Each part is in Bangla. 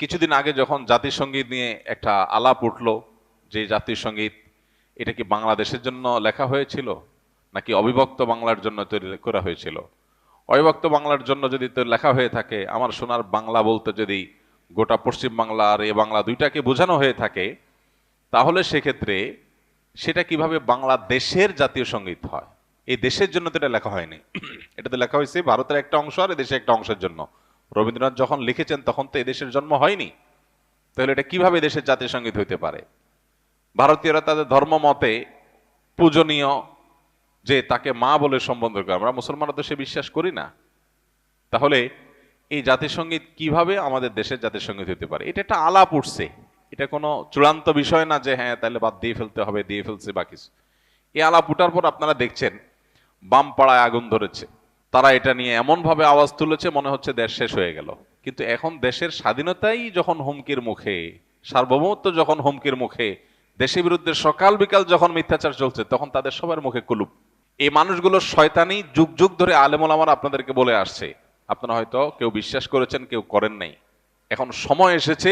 কিছুদিন আগে যখন জাতীয় সঙ্গীত নিয়ে একটা আলাপ উঠলো, যে জাতীয় সঙ্গীত এটা কি বাংলাদেশের জন্য লেখা হয়েছিল নাকি অবিভক্ত বাংলার জন্য তৈরি করা হয়েছিল? অবিভক্ত বাংলার জন্য যদি তো লেখা হয়ে থাকে, আমার সোনার বাংলা বলতে যদি গোটা পশ্চিম বাংলা আর এ বাংলা দুইটাকে বোঝানো হয়ে থাকে, তাহলে সেক্ষেত্রে সেটা কিভাবে বাংলাদেশের জাতীয় সঙ্গীত হয়? এই দেশের জন্য তো এটা লেখা হয়নি। এটা তো লেখা হয়েছে ভারতের একটা অংশ আর দেশের একটা অংশের জন্য। রবীন্দ্রনাথ যখন লিখেছেন তখন তো এদেশের জন্ম হয়নি, তাহলে এটা কিভাবে দেশের জাতীয় সঙ্গীত হইতে পারে? ভারতীয়রা তাদের ধর্ম মতে পূজনীয়, যে তাকে মা বলে সম্বোধন করে, আমরা মুসলমানরা তো সে বিশ্বাস করি না। তাহলে এই জাতীয় সঙ্গীত কিভাবে আমাদের দেশের জাতীয় সঙ্গীত হতে পারে? এটা একটা আলাপ উঠছে, এটা কোনো চূড়ান্ত বিষয় না যে হ্যাঁ তাহলে বাদ দিয়ে ফেলতে হবে, দিয়ে ফেলছে বা কিছু। এই আলাপ উঠার পর আপনারা দেখছেন বাম পাড়ায় আগুন ধরেছে, তারা এটা নিয়ে এমন ভাবে আওয়াজ তুলেছে মনে হচ্ছে দেশ শেষ হয়ে গেল। কিন্তু এখন দেশের স্বাধীনতাই যখন হুমকির মুখে, সার্বভৌমত্ব যখন হুমকির মুখে, দেশের বিরুদ্ধে সকাল বিকাল যখন মিথ্যাচার চলছে, তখন তাদের সবার মুখে কুলুপ। এই মানুষগুলো শয়তানি যুগ যুগ ধরে আলেম ওলামারা আপনাদেরকে বলে আসছে, আপনারা হয়তো কেউ বিশ্বাস করেছেন, কেউ করেন নাই। এখন সময় এসেছে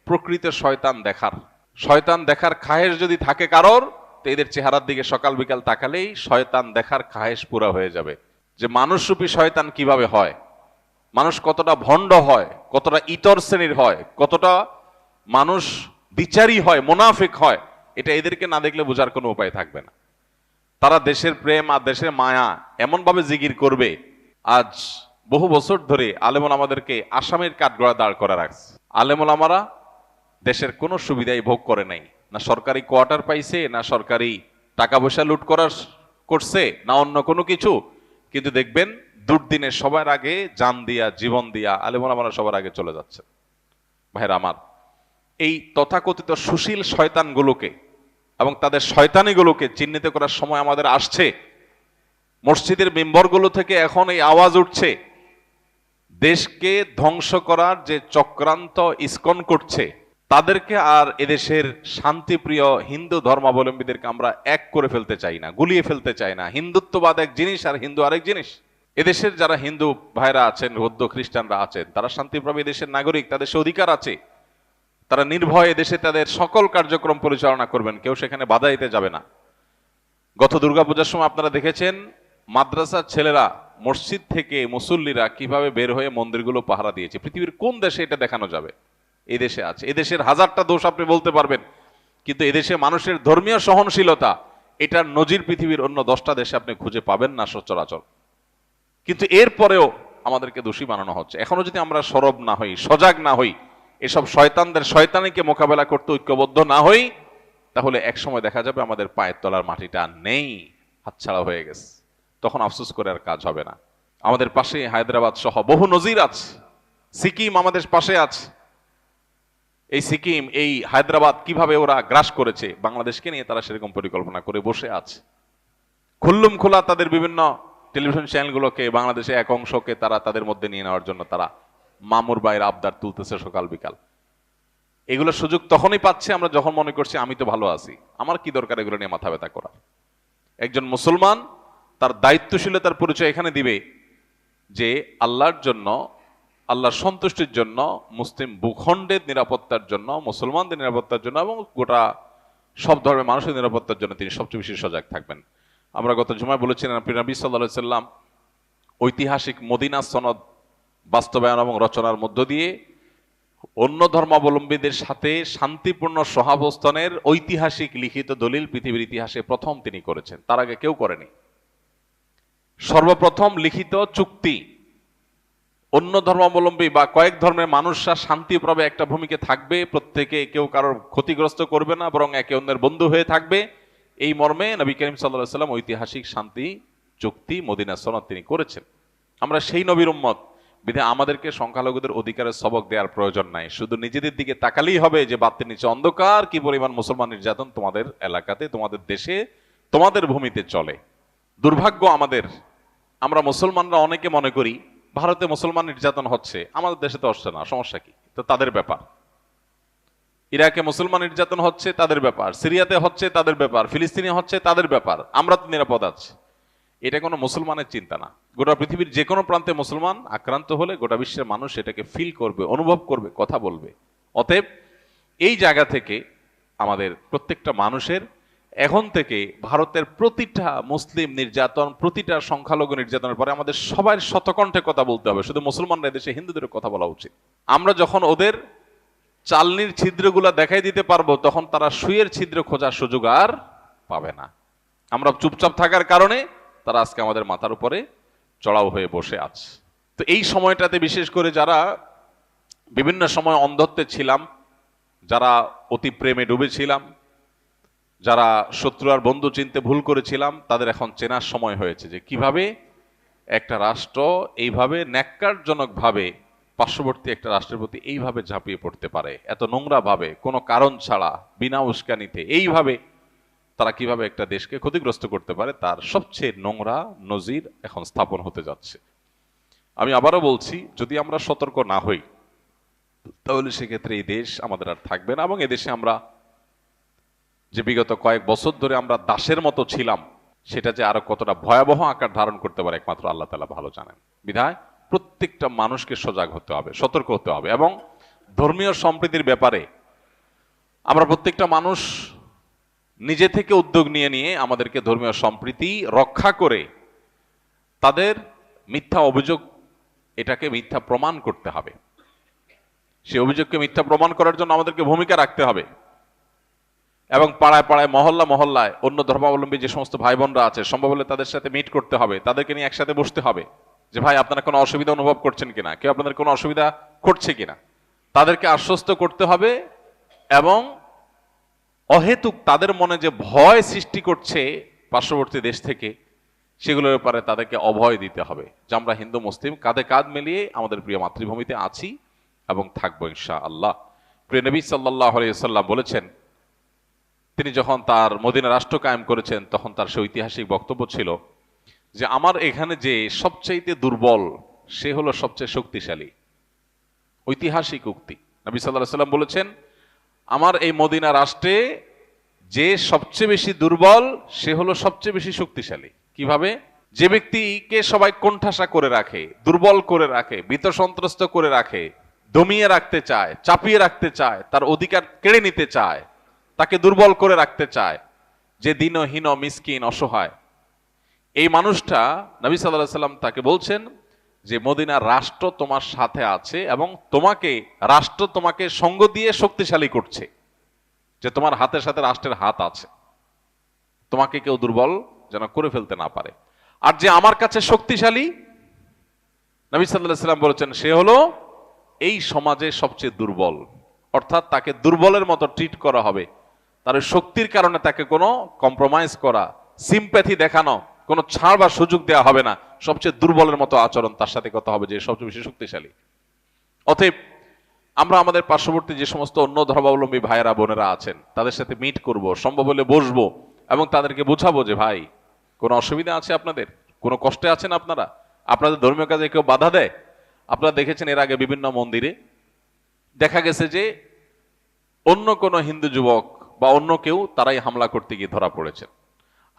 প্রকৃত শয়তান দেখার। শয়তান দেখার খায়েশ যদি থাকে কারোর, তো এদের চেহারার দিকে সকাল বিকাল তাকালেই শয়তান দেখার খায়েশ পুরা হয়ে যাবে, যে মানুষরূপী শয়তান কিভাবে হয়, মানুষ কতটা ভণ্ড হয়, কতটা ইতর শ্রেণীর হয়, কতটা মানুষ বিচারী হয়, মুনাফিক হয়। এটা এদেরকে না দেখলে বোঝার কোনো উপায় থাকবে না। তারা দেশের প্রেম আর দেশের মায়া এমন ভাবে জিগির করবে। আজ বহু বছর ধরে আলেমুল আমাদেরকে আসামের কাঠগড়া দাঁড় করে রাখছে। আলেমুল আমারা দেশের কোনো সুবিধাই ভোগ করে নাই, না সরকারি কোয়ার্টার পাইছে, না সরকারি টাকা পয়সা লুট করার করছে, না অন্য কোনো কিছু। কিন্তু দেখবেন দুর্দিনে সবার আগে জান দিয়া, জীবন দিয়া আলেমুল আমারা সবার আগে চলে যাচ্ছে। ভাইরা আমার, এই তথাকথিত সুশীল শয়তানগুলোকে এবং তাদের শয়তানিগুলোকে চিহ্নিত করার সময় আমাদের আসছে। মসজিদের মেম্বরগুলো থেকে এখন এই আওয়াজ উঠছে, দেশকে ধ্বংস করার যে চক্রান্ত ইসকন করছে, তাদেরকে আর এদেশের শান্তিপ্রিয় হিন্দু ধর্মাবলম্বীদেরকে আমরা এক করে ফেলতে চাই না, গুলিয়ে ফেলতে চাই না। হিন্দুত্ববাদ এক জিনিস আর হিন্দু আরেক জিনিস। এদেশের যারা হিন্দু ভাইরা আছেন, বৌদ্ধ খ্রিস্টানরা আছেন, তারা শান্তিপ্রভী দেশের নাগরিক, তাদের সে অধিকার আছে। তারা নির্ভয়ে দেশে তাদের সকল কার্যক্রম পরিচালনা করবেন, কেউ সেখানে বাধা দিতে যাবে না। গত দুর্গাপূজার সময় আপনারা দেখেছেন মাদ্রাসার ছেলেরা, মসজিদ থেকে মুসল্লিরা কিভাবে বের হয়ে মন্দিরগুলো পাহারা দিয়েছে। পৃথিবীর কোন দেশে এটা দেখানো যাবে? এই দেশে আছে। এদেশের হাজারটা দোষ আপনি বলতে পারবেন, কিন্তু এদেশে মানুষের ধর্মীয় সহনশীলতা, এটার নজির পৃথিবীর অন্য 10টা দেশে আপনি খুঁজে পাবেন না সচরাচর। কিন্তু এরপরেও আমাদেরকে দোষী বানানো হচ্ছে। এখনো যদি আমরা সরব না হই, সজাগ না হই, এসব শয়তানদের শয়তানিকে মোকাবেলা করতে ঐক্যবদ্ধ না হই, তাহলে এক সময় দেখা যাবে আমাদের পায়ের তলার মাটিটা নেই, হাতছাড়া হয়ে গেছে। তখন আফসোস করে আর কাজ হবে না। আমাদের পাশে হায়দ্রাবাদ সহ বহু নজির আছে। সিকিম আমাদের পাশে আছে। এই সিকিম, এই হায়দ্রাবাদ কিভাবে ওরা গ্রাস করেছে, বাংলাদেশকে নিয়ে তারা সেরকম পরিকল্পনা করে বসে আছে। খুল্লুম খোলা তাদের বিভিন্ন টেলিভিশন চ্যানেলগুলোকে, বাংলাদেশে এক অংশকে তারা তাদের মধ্যে নিয়ে নেওয়ার জন্য তারা মামুর বাইরে আবদার তুলতেছে সকাল বিকাল। এগুলো সুযোগ তখনই পাচ্ছে আমরা যখন মনে করছি আমি তো ভালো আছি, আমার কি দরকার এগুলো নিয়ে মাথা ব্যথা করার। একজন মুসলমান তার দায়িত্বশীলতার পরিচয় এখানে দিবে যে আল্লাহর জন্য, আল্লাহর সন্তুষ্টির জন্য, মুসলিম ভূখণ্ডের নিরাপত্তার জন্য, মুসলমানদের নিরাপত্তার জন্য এবং গোটা সব ধর্মের মানুষের নিরাপত্তার জন্য তিনি সবচেয়ে বেশি সজাগ থাকবেন। আমরা গত জুমায় বলেছিলাম নবী সাল্লাল্লাহু আলাইহি সাল্লাম ঐতিহাসিক মদিনা সনদ বাস্তবায়ন এবং রচনার মধ্য দিয়ে অন্য ধর্মাবলম্বীদের সাথে শান্তিপূর্ণ সহাবস্থানের ঐতিহাসিক লিখিত দলিল পৃথিবীর ইতিহাসে প্রথম তিনি করেছেন, তার আগে কেউ করেনি। সর্বপ্রথম লিখিত চুক্তি, অন্য ধর্মাবলম্বী বা কয়েক ধর্মের মানুষরা শান্তিভাবে একটা ভূমিকে থাকবে, প্রত্যেকে কেউ কারোর ক্ষতিগ্রস্ত করবে না, বরং একে অন্যের বন্ধু হয়ে থাকবে, এই মর্মে নবী করিম সাল্লাল্লাহু আলাইহি সাল্লাম ঐতিহাসিক শান্তি চুক্তি মদিনা সনদ তিনি করেছেন। আমরা সেই নবীর উম্মত, বিধায় আমাদেরকে সংখ্যালঘুদের অধিকারের সবক দেওয়ার প্রয়োজন নাই। শুধু নিজেদের দিকে তাকালেই হবে যে বাতির নিচে অন্ধকার, কি পরিমাণ মুসলমান নির্যাতন তোমাদের এলাকাতে, তোমাদের দেশে, তোমাদের ভূমিতে চলে। দুর্ভাগ্য আমাদের, আমরা মুসলমানরা অনেকে মনে করি ভারতে মুসলমান নির্যাতন হচ্ছে, আমাদের দেশে তো হচ্ছে না, সমস্যা কি? তো তাদের ব্যাপার। ইরাকে মুসলমান নির্যাতন হচ্ছে, তাদের ব্যাপার। সিরিয়াতে হচ্ছে, তাদের ব্যাপার। ফিলিস্তিনে হচ্ছে, তাদের ব্যাপার। আমরা তো নিরাপদ আছি। এটা কোনো মুসলমানের চিন্তা না। গোটা পৃথিবীর যে কোনো প্রান্তে মুসলমান আক্রান্ত হলে গোটা বিশ্বের মানুষ এটাকে ফিল করবে, অনুভব করবে, কথা বলবে। অতএব এই জায়গা থেকে আমাদের প্রত্যেকটা মানুষের এখন থেকে ভারতের প্রতিটা মুসলিম নির্যাতন, প্রতিটা সংখ্যালঘু নির্যাতনের পরে আমাদের সবার শতকণ্ঠে কথা বলতে হবে। শুধু মুসলমানরা দেশে হিন্দুদের কথা বলা উচিত। আমরা যখন ওদের চালনির ছিদ্রগুলা দেখাই দিতে পারবো, তখন তারা সুইয়ের ছিদ্র খোঁজার সুযোগ আর পাবে না। আমরা চুপচাপ থাকার কারণে তারা আজকে আমাদের মাথার উপরে চড়াও হয়ে বসে আছে। তো এই সময়টাতে বিশেষ করে যারা বিভিন্ন সময় অন্ধত্বে ছিলাম, যারা অতি প্রেমে ডুবেছিলাম, যারা শত্রু আর বন্ধু চিনতে ভুল করেছিলাম, তাদের এখন চেনার সময় হয়েছে যে কিভাবে একটা রাষ্ট্র এইভাবে ন্যাক্কারজনকভাবে পার্শ্ববর্তী একটা রাষ্ট্রের প্রতি এইভাবে ঝাঁপিয়ে পড়তে পারে, এত নোংরা ভাবে, কোনো কারণ ছাড়া, বিনা উস্কানিতে এইভাবে তারা কিভাবে একটা দেশকে ক্ষতিগ্রস্ত করতে পারে, তার সবচেয়ে নোংরা নজির এখন স্থাপন হতে যাচ্ছে। আমি আবারও বলছি, যদি আমরা সতর্ক না হই তাহলে সেক্ষেত্রে এই দেশ আমাদের আর থাকবে না, এবং এদেশে আমরা যে বিগত কয়েক বছর ধরে আমরা দাসের মতো ছিলাম, সেটা যে আরো কতটা ভয়াবহ আকার ধারণ করতে পারে একমাত্র আল্লাহ তাআলা ভালো জানেন। বিধায় প্রত্যেকটা মানুষকে সজাগ হতে হবে, সতর্ক হতে হবে। এবং ধর্মীয় সম্প্রীতির ব্যাপারে আমরা প্রত্যেকটা মানুষ নিজে থেকে উদ্যোগ নিয়ে নিয়ে আমাদেরকে ধর্মীয় সম্প্রীতি রক্ষা করে তাদের মিথ্যা অভিযোগ, এটাকে মিথ্যা প্রমাণ করতে হবে। সেই অভিযোগকে মিথ্যা প্রমাণ করার জন্য আমাদেরকে ভূমিকা রাখতে হবে। এবং পাড়ায় পাড়ায়, মহল্লা মহল্লায় অন্য ধর্মাবলম্বী যে সমস্ত ভাই বোনরা আছে, সম্ভব হলে তাদের সাথে মিট করতে হবে, তাদেরকে নিয়ে একসাথে বসতে হবে যে ভাই আপনারা কোনো অসুবিধা অনুভব করছেন কিনা, কেউ আপনাদের কোনো অসুবিধা করছে কিনা, তাদেরকে আশ্বস্ত করতে হবে। এবং অহেতুক তাদের মনে যে ভয় সৃষ্টি করছে পার্শ্ববর্তী দেশ থেকে, সেগুলোর ব্যাপারে তাদেরকে অভয় দিতে হবে যে আমরা হিন্দু মুসলিম কাঁধে কাঁধ মিলিয়ে আমাদের প্রিয় মাতৃভূমিতে আছি এবং থাকবো ইনশাআল্লাহ। প্রিয় নবী সাল্লাল্লাহু আলাইহি ওয়াসাল্লাম বলেছেন, তিনি যখন তার মদিনা রাষ্ট্র কায়েম করেছেন, তখন তার সে ঐতিহাসিক বক্তব্য ছিল যে আমার এখানে যে সবচাইতে দুর্বল, সে হলো সবচেয়ে শক্তিশালী। ঐতিহাসিক উক্তি। নবী সাল্লাল্লাহু আলাইহি ওয়াসাল্লাম বলেছেন, আমার এই মদিনা রাষ্ট্রে যে সবচেয়ে বেশি দুর্বল, সে হলো সবচেয়ে বেশি শক্তিশালী। কিভাবে? যে ব্যক্তিকে সবাই কোণঠাসা করে রাখে, দুর্বল করে রাখে, ভীত সন্ত্রস্ত করে রাখে, দমিয়ে রাখতে চায়, চাপিয়ে রাখতে চায়, তার অধিকার কেড়ে নিতে চায়, তাকে দুর্বল করে রাখতে চায়, যে দীনহীন, মিসকিন, অসহায়, এই মানুষটা, নবী সাল্লাল্লাহু আলাইহি ওয়াসাল্লাম তাকে বলছেন যে মদিনার রাষ্ট্র তোমার সাথে আছে এবং তোমাকে রাষ্ট্র তোমাকে সঙ্গ দিয়ে শক্তিশালী করছে, যে তোমার হাতের সাথে রাষ্ট্রের হাত আছে, তোমাকে কেউ দুর্বল যেন করে ফেলতে না পারে। আর যে আমার কাছে শক্তিশালী, নবী সাল্লাল্লাহু আলাইহি ওয়াসাল্লাম বলেছেন, সে হলো এই সমাজে সবচেয়ে দুর্বল। অর্থাৎ তাকে দুর্বলের মতো ট্রিট করা হবে, তার শক্তির কারণে তাকে কোনো কম্প্রোমাইজ করা, সিম্প্যাথি দেখানো, কোনো ছাড় বা সুযোগ দেওয়া হবে না। সবচেয়ে দুর্বলের মতো আচরণ তার সাথে কথা হবে, যে সবচেয়ে বেশি শক্তিশালী। অতএব আমরা আমাদের পার্শ্ববর্তী যে সমস্ত অন্য ধর্মাবলম্বী ভাইয়েরা বোনেরা আছেন, তাদের সাথে মিট করব, সম্ভব হলে বসবো এবং তাদেরকে বোঝাবো যে ভাই, কোনো অসুবিধা আছে আপনাদের, কোনো কষ্টে আছেন আপনারা, আপনাদের ধর্মীয় কাজে কেউ বাধা দেয়? আপনারা দেখেছেন এর আগে বিভিন্ন মন্দিরে দেখা গেছে যে অন্য কোনো হিন্দু যুবক বা অন্য কেউ তারাই হামলা করতে গিয়ে ধরা পড়েছেন।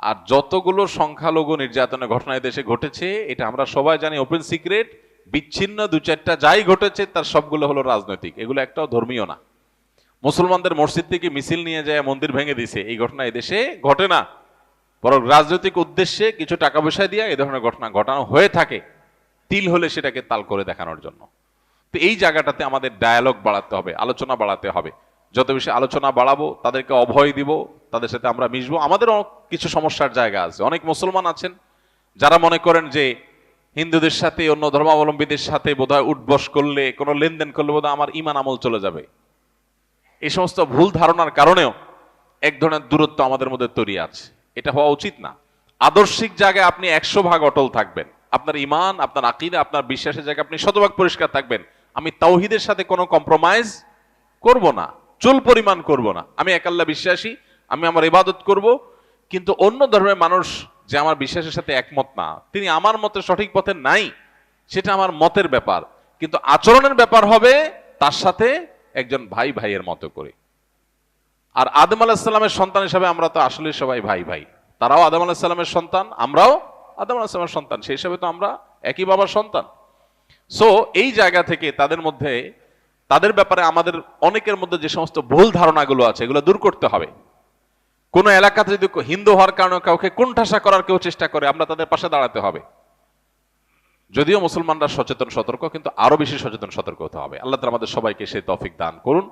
আর যতগুলো সংখ্যালঘু নির্যাতনের ঘটনা দেশে ঘটেছে, এটা আমরা সবাই জানি, ওপেন সিক্রেট। বিচ্ছিন্ন দু চারটা যাই ঘটেছে তার সবগুলো হলো রাজনৈতিক, এগুলো একটাও ধর্মীয় না। মুসলমানদের মসজিদ থেকে মিছিল নিয়ে যায় মন্দির ভেঙে দিছে, এই ঘটনা এদেশে ঘটে না, বরং রাজনৈতিক উদ্দেশ্যে কিছু টাকা পয়সা দিয়ে এই ধরনের ঘটনা ঘটানো হয়ে থাকে, তিল হলে সেটাকে তাল করে দেখানোর জন্য। তো এই জায়গাটাতে আমাদের ডায়ালগ বাড়াতে হবে, আলোচনা বাড়াতে হবে। যত বেশি আলোচনা বাড়াবো, তাদেরকে অভয় দিব, তাদের সাথে আমরা মিশবো। আমাদেরও কিছু সমস্যার জায়গা আছে। অনেক মুসলমান আছেন যারা মনে করেন যে হিন্দুদের সাথে, অন্য ধর্মাবলম্বীদের সাথে বোধহয় উঠবস করলে, কোনো লেনদেন করলে বোধহয় আমার ঈমান আমল চলে যাবে। এই সমস্ত ভুল ধারণার কারণেও এক ধরনের দূরত্ব আমাদের মধ্যে তৈরি আছে। এটা হওয়া উচিত না। আদর্শিক জায়গায় আপনি 100% অটল থাকবেন, আপনার ঈমান, আপনার আকীদা, আপনার বিশ্বাসের জায়গায় আপনি 100% পরিষ্কার থাকবেন। আমি তাওহীদের সাথে কোনো কম্প্রোমাইজ করব না, চুল পরিমাণ করব না। আমি এক আল্লাহ বিশ্বাসী, আমি আমার ইবাদত করব, কিন্তু অন্য ধর্মের মানুষ যে আমার বিশ্বাসের সাথে একমত না, তিনি আমার মতে সঠিক পথে নাই, সেটা আমার মতের ব্যাপার, কিন্তু আচরণের ব্যাপার হবে তার সাথে একজন ভাই ভাইয়ের মতো করে। আর আদম আলাইহিস সালামের সন্তান হিসেবে আমরা তো আসলে সবাই ভাই ভাই। তারাও আদম আলাইহিস সালামের সন্তান, আমরাও আদম আলাইহিস সন্তান, সেই হিসাবে তো আমরা একই বাবার সন্তান। সো এই জায়গা থেকে তাদের মধ্যে, তাদের ব্যাপারে আমাদের অনেকের মধ্যে যে সমস্ত ভুল ধারণাগুলো আছে এগুলো দূর করতে হবে। কোন এলাকাতে যদি হিন্দু হওয়ার কারণে কাউকে কোণঠাসা করার কেউ চেষ্টা করে, আমরা তাদের পাশে দাঁড়াতে হবে। যদিও মুসলমানরা সচেতন সতর্ক, কিন্তু আরো বেশি সচেতন সতর্ক হতে হবে। আল্লাহ তাআলা আমাদের সবাইকে সেই তৌফিক দান করুন।